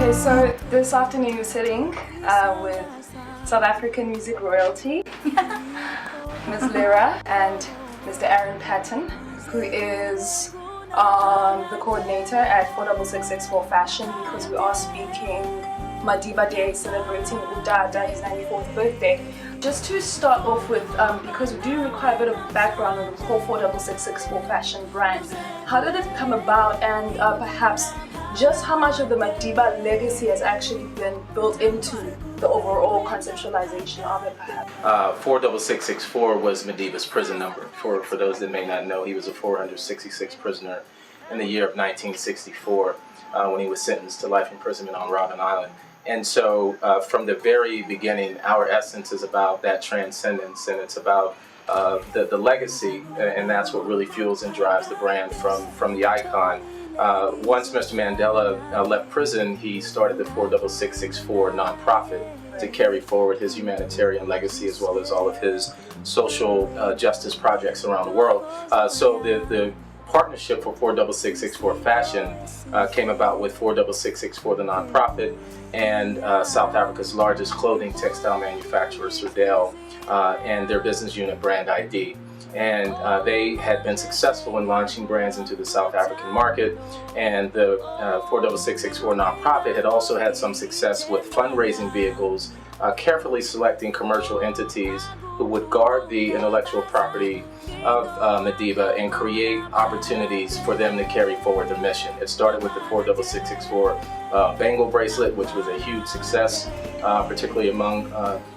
Okay, so this afternoon we're sitting with South African music royalty, Ms. Lira and Mr. Aaron Patton, who is the coordinator at 46664 Fashion, because we are speaking Madiba Day, celebrating Udada, his 94th birthday. Just to start off with, because we do require a bit of background on the whole 46664 Fashion brand, how did it come about, and perhaps just how much of the Madiba legacy has actually been built into the overall conceptualization of it, perhaps? 46664 was Madiba's prison number. For those that may not know, he was a 466 prisoner in the year of 1964 when he was sentenced to life imprisonment on Robben Island. And so from the very beginning, our essence is about that transcendence, and it's about the legacy, and that's what really fuels and drives the brand from the icon. Once Mr. Mandela left prison, he started the 46664 nonprofit to carry forward his humanitarian legacy as well as all of his social justice projects around the world. So the partnership for 46664 Fashion came about with 46664 the nonprofit and South Africa's largest clothing textile manufacturer, Touted, and their business unit Brand ID. And they had been successful in launching brands into the South African market, and the 46664 nonprofit had also had some success with fundraising vehicles, carefully selecting commercial entities who would guard the intellectual property of Madiba and create opportunities for them to carry forward their mission. It started with the 46664 bangle bracelet, which was a huge success, particularly among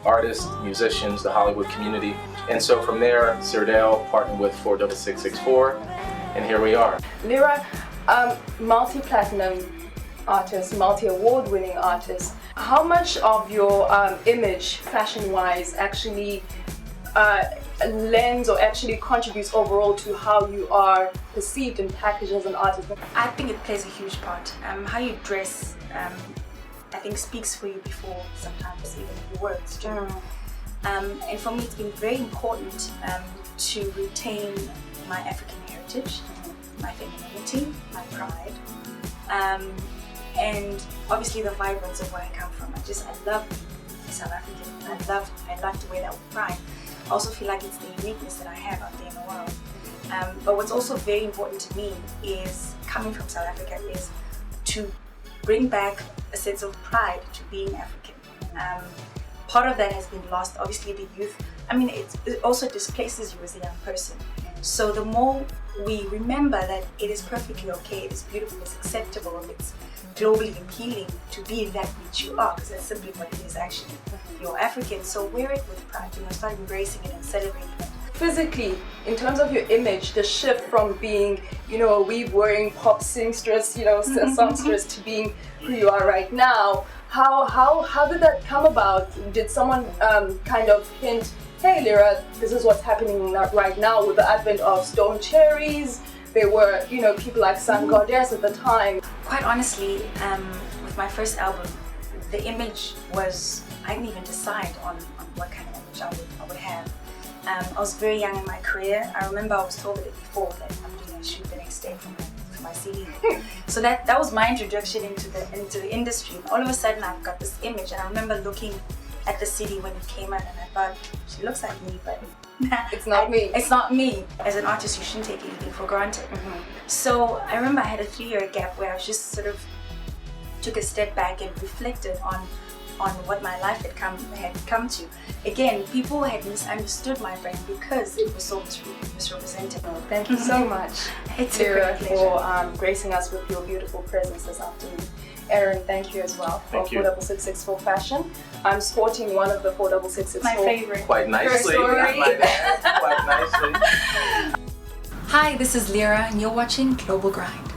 artists, musicians, the Hollywood community. And so from there, Touted partnered with 46664, and here we are. Lira, multi-platinum artist, multi-award-winning artist. How much of your image, fashion-wise, actually lends or actually contributes overall to how you are perceived and packaged as an artist? I think it plays a huge part. How you dress, I think, speaks for you before sometimes even your words do. And for me, it's been very important to retain my African heritage, my femininity, my pride, and obviously the vibrance of where I come from. I love being South African. I love to wear that with pride. I also feel like it's the uniqueness that I have out there in the world. But what's also very important to me is, coming from South Africa, is to bring back a sense of pride to being African. Part of that has been lost, obviously the youth. I mean, it also displaces you as a young person. So the more we remember that it is perfectly okay, it is beautiful, it's acceptable, it's globally appealing to be that which you are, because that's simply what it is actually. You're African, so wear it with pride, start embracing it and celebrating it. Physically, in terms of your image, the shift from being, a weave-wearing pop songstress, songstress, to being who you are right now, how did that come about? Did someone kind of hint, hey Lira, this is what's happening right now with the advent of stone cherries? There were, people like Sun Goddess at the time. Quite honestly, with my first album, the image was, I didn't even decide on what kind of image I would have. I was very young in my career. I remember I was told it before that I'm doing a shoot the next day for my CD. So that was my introduction into the industry. And all of a sudden I've got this image, and I remember looking at the CD when it came out, and I thought, she looks like me, but it's not me. It's not me. As an artist, you shouldn't take anything for granted. So I remember I had a 3-year gap where I just sort of took a step back and reflected on what my life had come to. Again, people had misunderstood my brand because it was so misrepresented. Thank you so much, It's Lira, a great pleasure for gracing us with your beautiful presence this afternoon. Aaron, thank you as well for 46664 Fashion. I'm sporting one of the 46664. My favorite. Quite nicely. Quite nicely. Hi, this is Lira, and you're watching Global Grind.